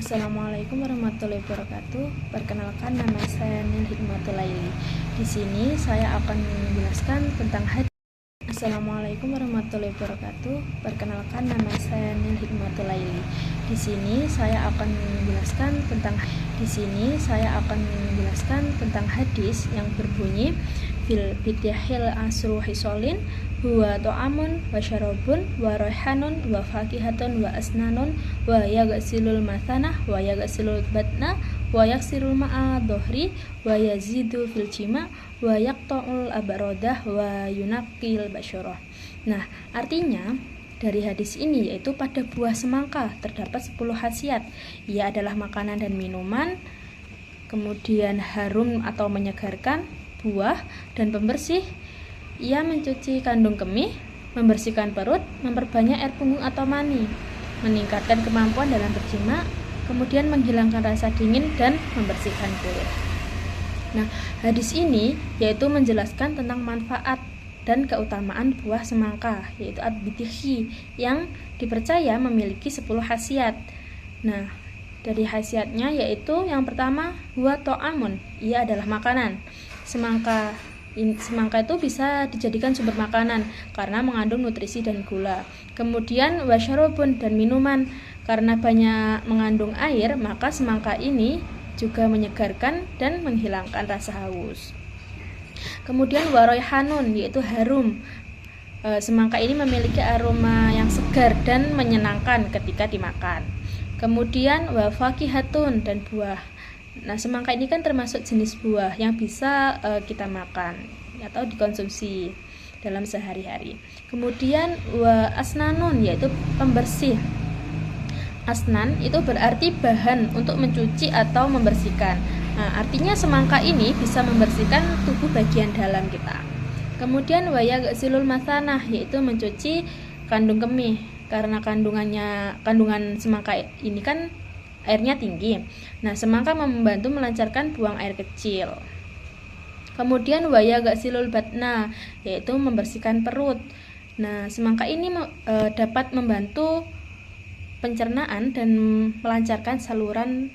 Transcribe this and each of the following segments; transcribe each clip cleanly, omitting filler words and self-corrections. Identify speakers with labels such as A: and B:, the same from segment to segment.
A: Assalamualaikum warahmatullahi wabarakatuh. Perkenalkan, nama saya Nil Hikmatul Laili. Di sini saya akan menjelaskan tentang hadis. Assalamualaikum warahmatullahi wabarakatuh. Perkenalkan, nama saya Nil Hikmatul Laili. Di sini saya akan menjelaskan hadis yang berbunyi fil bityahil asru hisolin huwa to'amun wa syarabun wa rohanun wa fakihatun wa asnanun wa yagsilul mathanah wa yagsilul batna wa yaksirul ma'a dohri wa yazidu fil jima wa yaqta'ul abarodah wa yunakil basyarah. Nah, artinya dari hadis ini yaitu pada buah semangka terdapat 10 khasiat. Ia adalah makanan dan minuman, kemudian harum atau menyegarkan, buah dan pembersih. Ia mencuci kandung kemih, membersihkan perut, memperbanyak air punggung atau mani, meningkatkan kemampuan dalam berjima, kemudian menghilangkan rasa dingin dan membersihkan kulit. Nah, hadis ini yaitu menjelaskan tentang manfaat dan keutamaan buah semangka, yaitu ad-bitihi, yang dipercaya memiliki 10 khasiat. Nah, dari khasiatnya yaitu yang pertama, huwa to'amun, ia adalah makanan. Semangka itu bisa dijadikan sumber makanan karena mengandung nutrisi dan gula. Kemudian wasyarobun, dan minuman, karena banyak mengandung air, maka semangka ini juga menyegarkan dan menghilangkan rasa haus. Kemudian waroyhanun, yaitu harum. Semangka ini memiliki aroma yang segar dan menyenangkan ketika dimakan. Kemudian wafakihatun, dan buah. Nah, semangka ini kan termasuk jenis buah yang bisa kita makan atau dikonsumsi dalam sehari-hari. Kemudian wa asnanun, yaitu pembersih. Asnan itu berarti bahan untuk mencuci atau membersihkan. Nah, artinya semangka ini bisa membersihkan tubuh bagian dalam kita. Kemudian wa yagsilul mathanah, yaitu mencuci kandung kemih, karena kandungan semangka ini kan airnya tinggi. Nah, semangka membantu melancarkan buang air kecil. Kemudian wa yagsilul batna, yaitu membersihkan perut. Nah, semangka ini dapat membantu pencernaan dan melancarkan saluran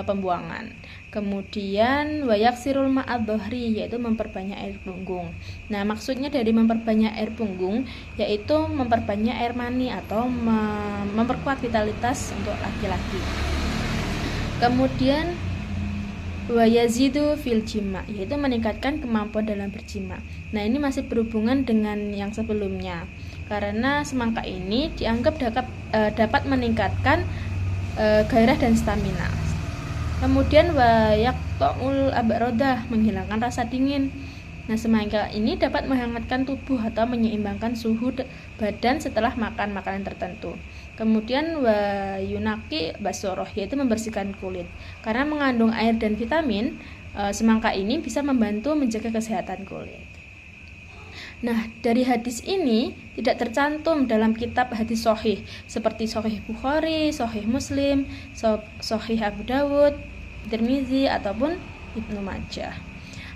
A: pembuangan. Kemudian wa yaksirul ma'a dohri, yaitu memperbanyak air punggung. Nah, maksudnya dari memperbanyak air punggung yaitu memperbanyak air mani atau memperkuat vitalitas untuk laki-laki. Kemudian wa yazidu fil jima, yaitu meningkatkan kemampuan dalam berjima. Nah, ini masih berhubungan dengan yang sebelumnya, karena semangka ini dianggap dapat meningkatkan gairah dan stamina. Kemudian wa yaqta'ul abarodah, menghilangkan rasa dingin. Nah, semangka ini dapat menghangatkan tubuh atau menyeimbangkan suhu badan setelah makan makanan tertentu. Kemudian wa yunaki basoroh, yaitu membersihkan kulit. Karena mengandung air dan vitamin, semangka ini bisa membantu menjaga kesehatan kulit. Nah, dari hadis ini tidak tercantum dalam kitab hadis sahih seperti Sahih Bukhari, Sahih Muslim, Sahih Abu Dawud, Tirmizi ataupun Ibnu Majah.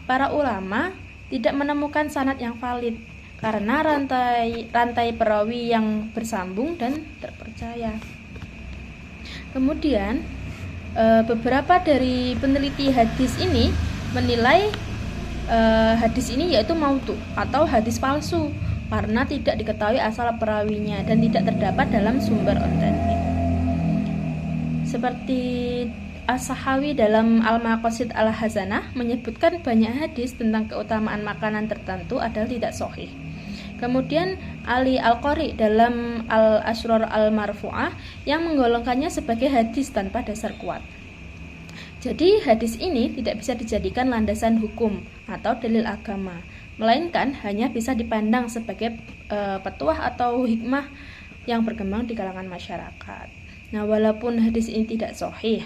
A: Para ulama tidak menemukan sanad yang valid karena rantai perawi yang bersambung dan terpercaya. Kemudian beberapa dari peneliti hadis ini menilai hadis ini yaitu maudhu atau hadis palsu karena tidak diketahui asal perawinya dan tidak terdapat dalam sumber otentik. Seperti As-Sahawi dalam Al-Maqasid Al-Hazanah menyebutkan banyak hadis tentang keutamaan makanan tertentu adalah tidak sahih. Kemudian Ali Al-Qari dalam Al-Asrar Al-Marfu'ah yang menggolongkannya sebagai hadis tanpa dasar kuat. Jadi hadis ini tidak bisa dijadikan landasan hukum atau dalil agama, melainkan hanya bisa dipandang sebagai petuah atau hikmah yang berkembang di kalangan masyarakat. Nah, walaupun hadis ini tidak sahih,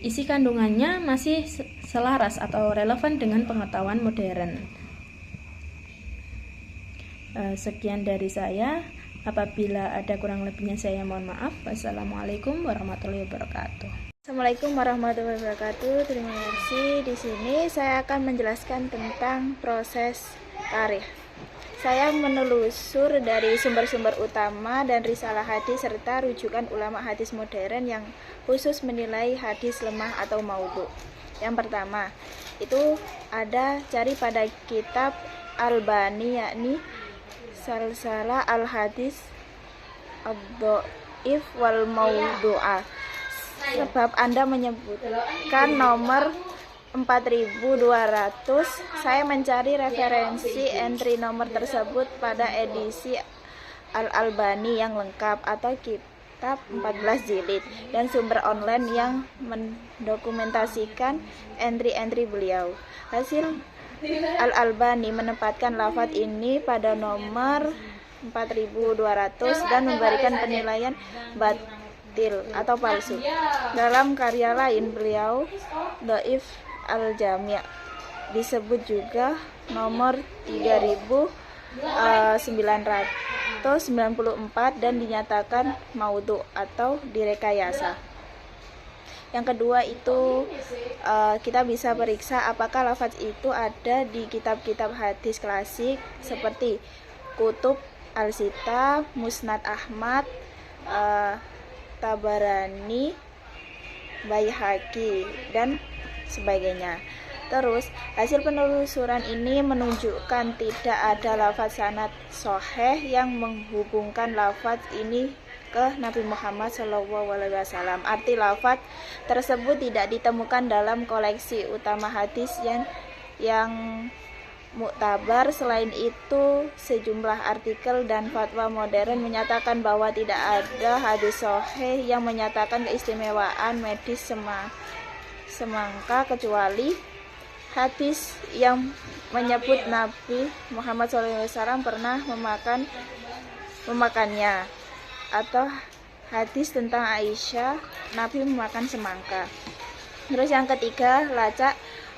A: isi kandungannya masih selaras atau relevan dengan pengetahuan modern. Sekian dari saya. Apabila ada kurang lebihnya saya mohon maaf. Wassalamualaikum warahmatullahi wabarakatuh.
B: Assalamualaikum warahmatullahi wabarakatuh. Terima kasih. Di sini saya akan menjelaskan tentang proses tarikh. Saya menelusur dari sumber-sumber utama dan risalah hadis serta rujukan ulama hadis modern yang khusus menilai hadis lemah atau maudhu. Yang pertama, itu ada cari pada kitab Albani, yakni Salsalah al-Hadis ad-Dhaif wal Maudhu'ah. Sebab Anda menyebutkan nomor 4200, saya mencari referensi entry nomor tersebut pada edisi Al-Albani yang lengkap atau kitab 14 jilid dan sumber online yang mendokumentasikan entry-entry beliau. Hasil Al-Albani menempatkan lafaz ini pada nomor 4200 dan memberikan penilaian batil atau palsu. Dalam karya lain beliau, Dhaif Al-Jami' disebut juga nomor 3994 dan dinyatakan maudhu atau direkayasa. Yang kedua itu kita bisa periksa apakah lafaz itu ada di kitab-kitab hadis klasik seperti Kutub Al-Sita, Musnad Ahmad, Tabarani, Baihaqi, dan sebagainya. Terus, hasil penelusuran ini menunjukkan tidak ada lafaz sanad sahih yang menghubungkan lafaz ini ke Nabi Muhammad SAW. Arti lafaz tersebut tidak ditemukan dalam koleksi utama hadis yang muktabar. Selain itu, sejumlah artikel dan fatwa modern menyatakan bahwa tidak ada hadis sahih yang menyatakan keistimewaan medis semangka kecuali hadis yang menyebut Nabi Muhammad SAW pernah memakannya, atau hadis tentang Aisyah Nabi memakan semangka. Terus yang ketiga, lacak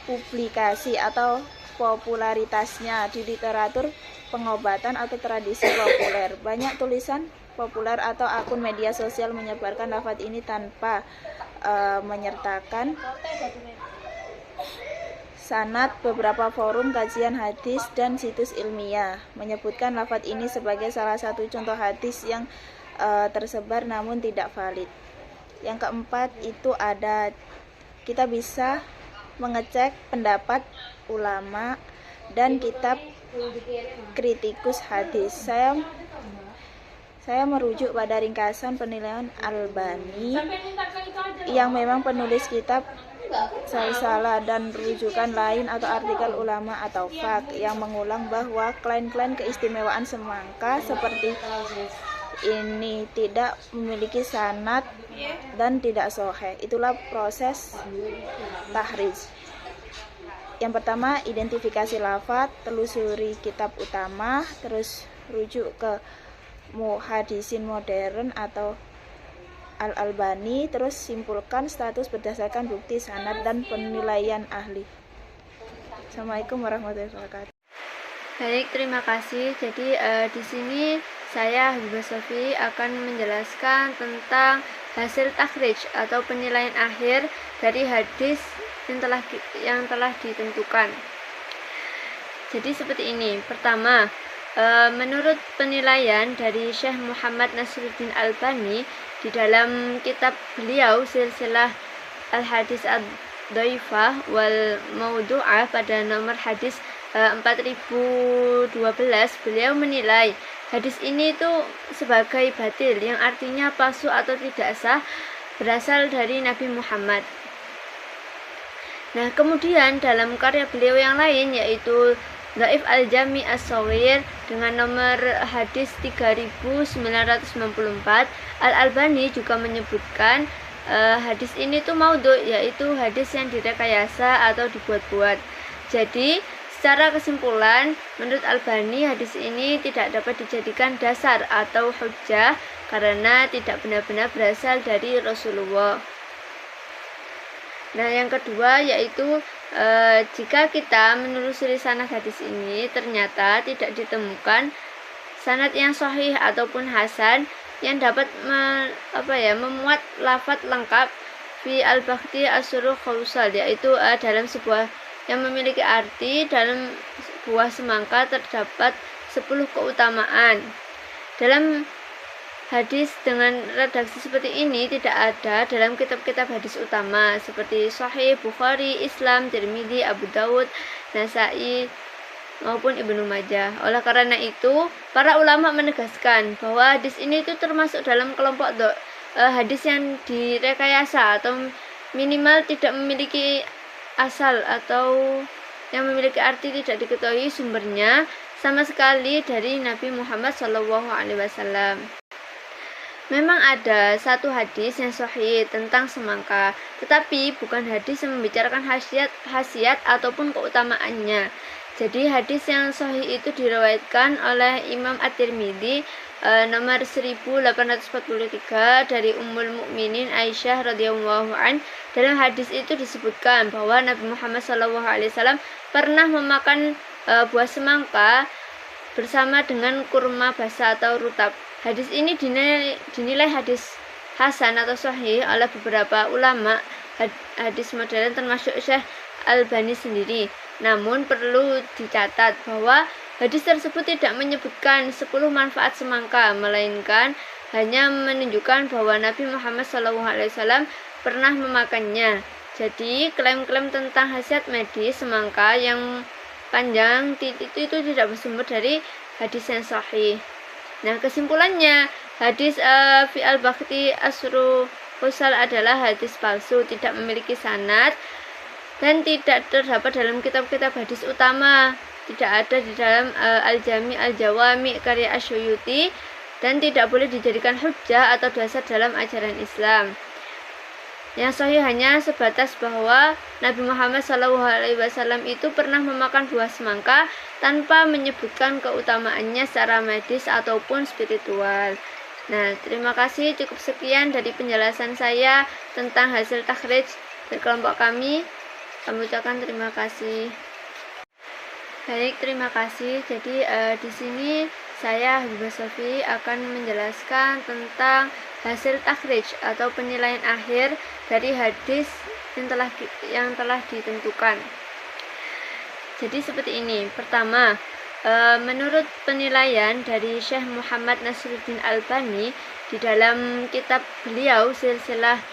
B: publikasi atau popularitasnya di literatur pengobatan atau tradisi populer. Banyak tulisan populer atau akun media sosial menyebarkan lafaz ini tanpa menyertakan sanad. Beberapa forum kajian hadis dan situs ilmiah menyebutkan lafaz ini sebagai salah satu contoh hadis yang tersebar namun tidak valid. Yang keempat itu ada, kita bisa mengecek pendapat ulama dan kitab kritikus hadis. Saya merujuk pada ringkasan penilaian Albani yang memang penulis kitab Salsalah dan rujukan lain atau artikel ulama atau faq yang mengulang bahwa klaim-klaim keistimewaan semangka seperti ini tidak memiliki sanad dan tidak sahih. Itulah proses tahrij. Yang pertama, identifikasi lafaz, telusuri kitab utama, terus rujuk ke muhadisin modern atau Al-Albani, terus simpulkan status berdasarkan bukti sanad dan penilaian ahli. Assalamualaikum warahmatullahi wabarakatuh.
C: Baik, terima kasih. Jadi di sini saya Habibah Sofi akan menjelaskan tentang hasil takhrij atau penilaian akhir dari hadis yang telah ditentukan. Jadi seperti ini. Pertama, menurut penilaian dari Syekh Muhammad Nasiruddin Albani di dalam kitab beliau Silsilah Al-Hadis ad-Dhaifah wal Maudhu'ah pada nomor hadis 4012, beliau menilai hadis ini itu sebagai batil, yang artinya palsu atau tidak sah, berasal dari Nabi Muhammad. Nah, kemudian dalam karya beliau yang lain yaitu Dhaif Al-Jami' As-Shaghir dengan nomor hadis 3994, Al-Albani juga menyebutkan hadis ini tuh maudhu, yaitu hadis yang direkayasa atau dibuat-buat. Jadi, secara kesimpulan, menurut Albani hadis ini tidak dapat dijadikan dasar atau hujjah karena tidak benar-benar berasal dari Rasulullah. Nah, yang kedua yaitu jika kita menelusuri sanad hadis ini ternyata tidak ditemukan sanad yang sahih ataupun hasan yang dapat memuat lafaz lengkap fi al-bakhti as-suruh khausal, yaitu dalam sebuah yang memiliki arti dalam buah semangka terdapat 10 keutamaan. Dalam hadis dengan redaksi seperti ini tidak ada dalam kitab-kitab hadis utama seperti Sahih Bukhari, Islam, Tirmidzi, Abu Dawud, Nasai maupun Ibnu Majah. Oleh karena itu, para ulama menegaskan bahwa hadis ini itu termasuk dalam kelompok hadis yang direkayasa atau minimal tidak memiliki asal atau yang memiliki arti tidak diketahui sumbernya sama sekali dari Nabi Muhammad SAW. Memang ada satu hadis yang sahih tentang semangka, tetapi bukan hadis yang membicarakan khasiat ataupun keutamaannya. Jadi hadis yang sahih itu diriwayatkan oleh Imam At-Tirmidzi nomor 1843 dari Ummul Mukminin Aisyah radhiyallahu an. Dalam hadis itu disebutkan bahwa Nabi Muhammad SAW pernah memakan buah semangka bersama dengan kurma basah atau rutab. Hadis ini dinilai hadis hasan atau sahih oleh beberapa ulama hadis modern termasuk Syekh Albani sendiri. Namun perlu dicatat bahwa hadis tersebut tidak menyebutkan 10 manfaat semangka, melainkan hanya menunjukkan bahwa Nabi Muhammad SAW pernah memakannya. Jadi klaim-klaim tentang khasiat medis semangka yang panjang itu tidak bersumber dari hadis yang sahih. Nah, kesimpulannya hadis fi al-Bakhti asru husal adalah hadis palsu, tidak memiliki sanad dan tidak terdapat dalam kitab-kitab hadis utama, tidak ada di dalam Al-Jami' Al-Jawami karya Asyuyuti, dan tidak boleh dijadikan hujjah atau dasar dalam ajaran Islam. Yang sahih hanya sebatas bahwa Nabi Muhammad SAW itu pernah memakan buah semangka tanpa menyebutkan keutamaannya secara medis ataupun spiritual. Nah, terima kasih, cukup sekian dari penjelasan saya tentang hasil takhrij dari kelompok kami. Kami ucapkan terima kasih. Baik, terima kasih. Jadi di sini saya Habibah Sofi akan menjelaskan tentang hasil takhrij atau penilaian akhir dari hadis yang telah ditentukan. Jadi seperti ini. Pertama, menurut penilaian dari Syekh Muhammad Nasiruddin Albani di dalam kitab beliau Silsilah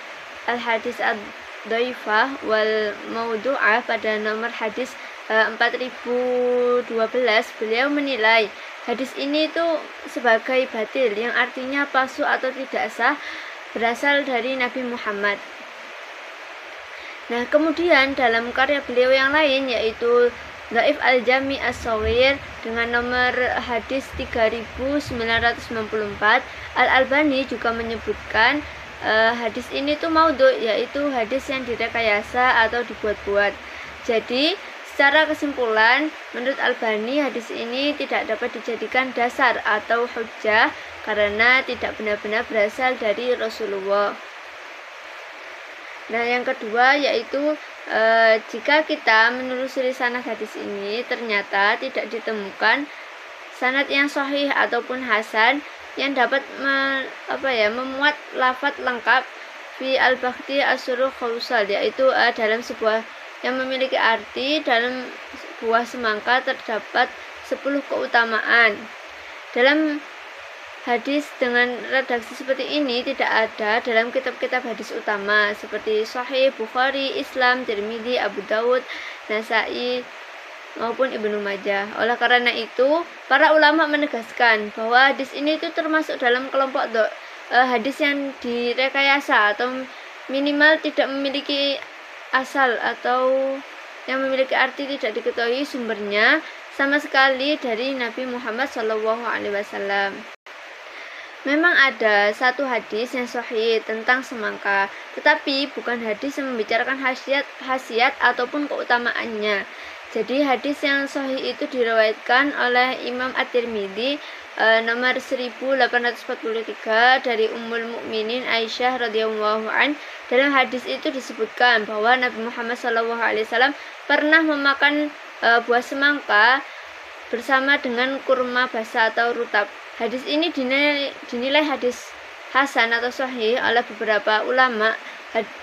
C: Al-Hadis Ad-Dhaifah wal Maudu'ah pada nomor hadis 4012, beliau menilai hadis ini itu sebagai batil, yang artinya palsu atau tidak sah, berasal dari Nabi Muhammad. Nah, kemudian dalam karya beliau yang lain yaitu Dhaif Al-Jami' As-Shaghir dengan nomor hadis 3994, Al-Albani juga menyebutkan hadis ini tuh maudhu', yaitu hadis yang direkayasa atau dibuat-buat. Jadi secara kesimpulan, menurut Albani hadis ini tidak dapat dijadikan dasar atau hujjah karena tidak benar-benar berasal dari Rasulullah. Nah, yang kedua yaitu jika kita menelusuri sanad hadis ini ternyata tidak ditemukan sanad yang sahih ataupun hasan yang dapat memuat lafadz lengkap fi al-Bakhti asru khausal, yaitu dalam sebuah yang memiliki arti dalam buah semangka terdapat 10 keutamaan. Dalam hadis dengan redaksi seperti ini tidak ada dalam kitab-kitab hadis utama seperti Sahih Bukhari, Islam, Tirmidzi, Abu Dawud, Nasai maupun Ibnu Majah. Oleh karena itu, para ulama menegaskan bahwa hadis ini itu termasuk dalam kelompok hadis yang direkayasa atau minimal tidak memiliki asal atau yang memiliki arti tidak diketahui sumbernya sama sekali dari Nabi Muhammad SAW. Memang ada satu hadis yang sahih tentang semangka, tetapi bukan hadis yang membicarakan khasiat ataupun keutamaannya. Jadi hadis yang sahih itu diriwayatkan oleh Imam At-Tirmidzi nomor 1843 dari Ummul Mukminin Aisyah radhiyallahu an. Dalam hadis itu disebutkan bahwa Nabi Muhammad SAW pernah memakan buah semangka bersama dengan kurma basah atau rutab. Hadis ini dinilai hadis hasan atau sahih oleh beberapa ulama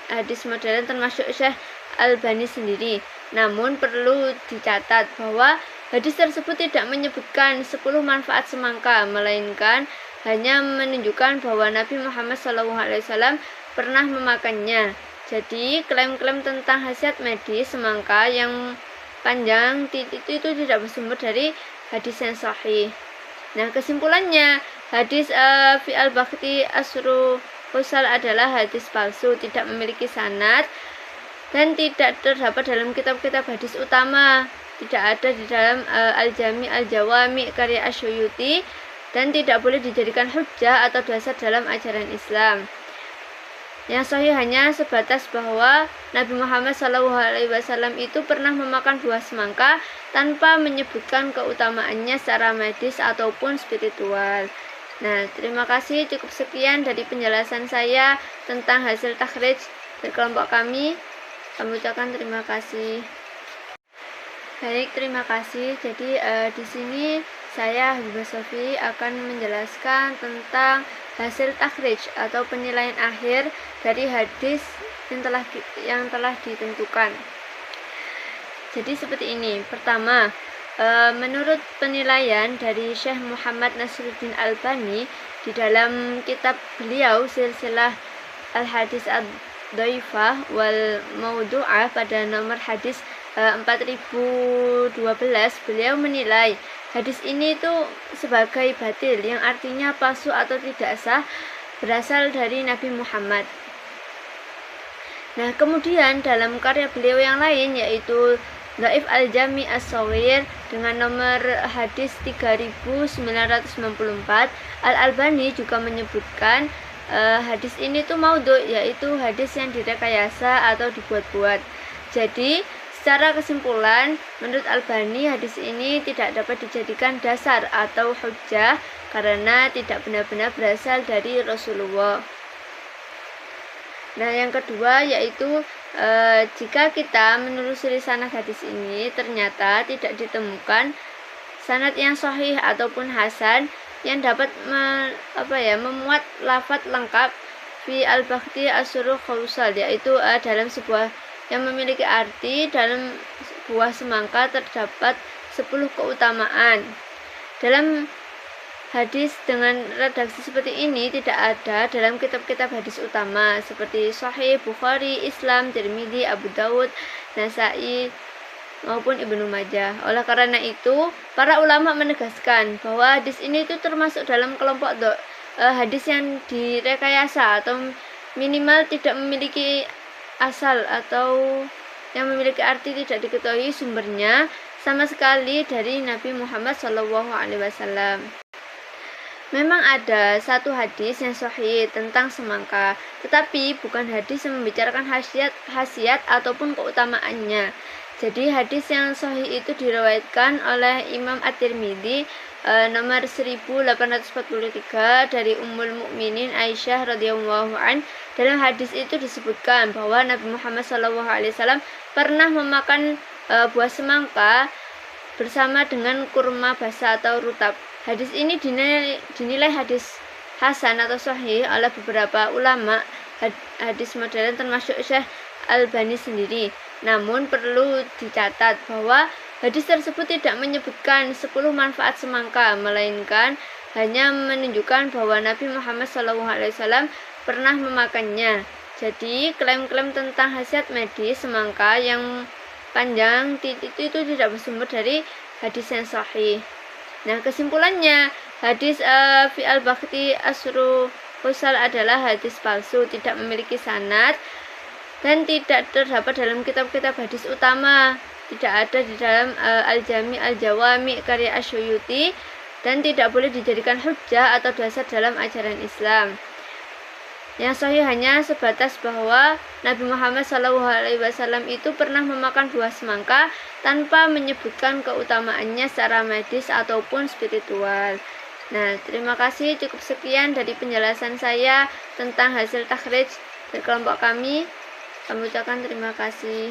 C: hadis modern termasuk Syekh Albani sendiri. Namun perlu dicatat bahwa Hadis tersebut tidak menyebutkan 10 manfaat semangka, melainkan hanya menunjukkan bahwa Nabi Muhammad SAW pernah memakannya. Jadi, klaim-klaim tentang khasiat medis semangka yang panjang itu tidak bersumber dari hadis yang sahih. Nah, kesimpulannya, hadis fi al-Bakhti asru husal adalah hadis palsu, tidak memiliki sanad dan tidak terdapat dalam kitab-kitab hadis utama. Tidak ada di dalam Al-Jami Al-Jawami karya Asyuyuti dan tidak boleh dijadikan hujjah atau dasar dalam ajaran Islam. Yang sahih hanya sebatas bahwa Nabi Muhammad SAW itu pernah memakan buah semangka tanpa menyebutkan keutamaannya secara medis ataupun spiritual. Nah, terima kasih, cukup sekian dari penjelasan saya tentang hasil takhrij dari kelompok kami. Kami ucapkan terima kasih. Baik, terima kasih. Jadi di sini saya Habibah Sofi akan menjelaskan tentang hasil takhrij atau penilaian akhir dari hadis yang telah ditentukan. Jadi seperti ini. Pertama, menurut penilaian dari Syekh Muhammad Nasiruddin Albani di dalam kitab beliau Silsilah Al-Hadis Ad-Dhaifah wal Maudu'ah pada nomor hadis 4012, beliau menilai hadis ini itu sebagai batil, yang artinya palsu atau tidak sah, berasal dari Nabi Muhammad. Nah, kemudian dalam karya beliau yang lain yaitu Dhaif Al-Jami As-Shaghir dengan nomor hadis 3994, Al-Albani juga menyebutkan hadis ini tuh maudhu, yaitu hadis yang direkayasa atau dibuat-buat. Jadi secara kesimpulan, menurut Albani, hadis ini tidak dapat dijadikan dasar atau hujjah karena tidak benar-benar berasal dari Rasulullah. Nah, yang kedua yaitu jika kita menelusuri sanad hadis ini, ternyata tidak ditemukan sanad yang sahih ataupun hasan yang dapat memuat lafadz lengkap fi al-Bakhti asru khausal, yaitu dalam sebuah yang memiliki arti dalam buah semangka terdapat 10 keutamaan. Dalam hadis dengan redaksi seperti ini tidak ada dalam kitab-kitab hadis utama seperti Sahih Bukhari, Islam, Tirmidzi, Abu Dawud, Nasai maupun Ibnu Majah. Oleh karena itu, para ulama menegaskan bahwa hadis ini itu termasuk dalam kelompok hadis yang direkayasa atau minimal tidak memiliki asal atau yang memiliki arti tidak diketahui sumbernya sama sekali dari Nabi Muhammad SAW. Memang ada satu hadis yang sahih tentang semangka, tetapi bukan hadis yang membicarakan khasiat ataupun keutamaannya. Jadi hadis yang sahih itu diriwayatkan oleh Imam At-Tirmidzi nomor 1843 dari Ummul Mukminin Aisyah radhiyallahu an. Dalam hadis itu disebutkan bahwa Nabi Muhammad SAW pernah memakan buah semangka bersama dengan kurma basah atau rutab. Hadis ini dinilai hadis hasan atau sahih oleh beberapa ulama hadis modern termasuk Syekh Albani sendiri. Namun perlu dicatat bahwa hadis tersebut tidak menyebutkan 10 manfaat semangka, melainkan hanya menunjukkan bahwa Nabi Muhammad SAW pernah memakannya. Jadi klaim-klaim tentang khasiat medis semangka yang panjang itu tidak bersumber dari hadis yang sahih. Nah, kesimpulannya, hadis fi al-Bakhti asru husal adalah hadis palsu, tidak memiliki sanad dan tidak terdapat dalam kitab-kitab hadis utama. Tidak ada di dalam Al-Jami Al-Jawami karya Asyuyuti dan tidak boleh dijadikan hujjah atau dasar dalam ajaran Islam. Yang sahih hanya sebatas bahwa Nabi Muhammad SAW itu pernah memakan buah semangka tanpa menyebutkan keutamaannya secara medis ataupun spiritual. Nah, terima kasih, cukup sekian dari penjelasan saya tentang hasil takhrij dari kelompok kami. Kami ucapkan terima kasih.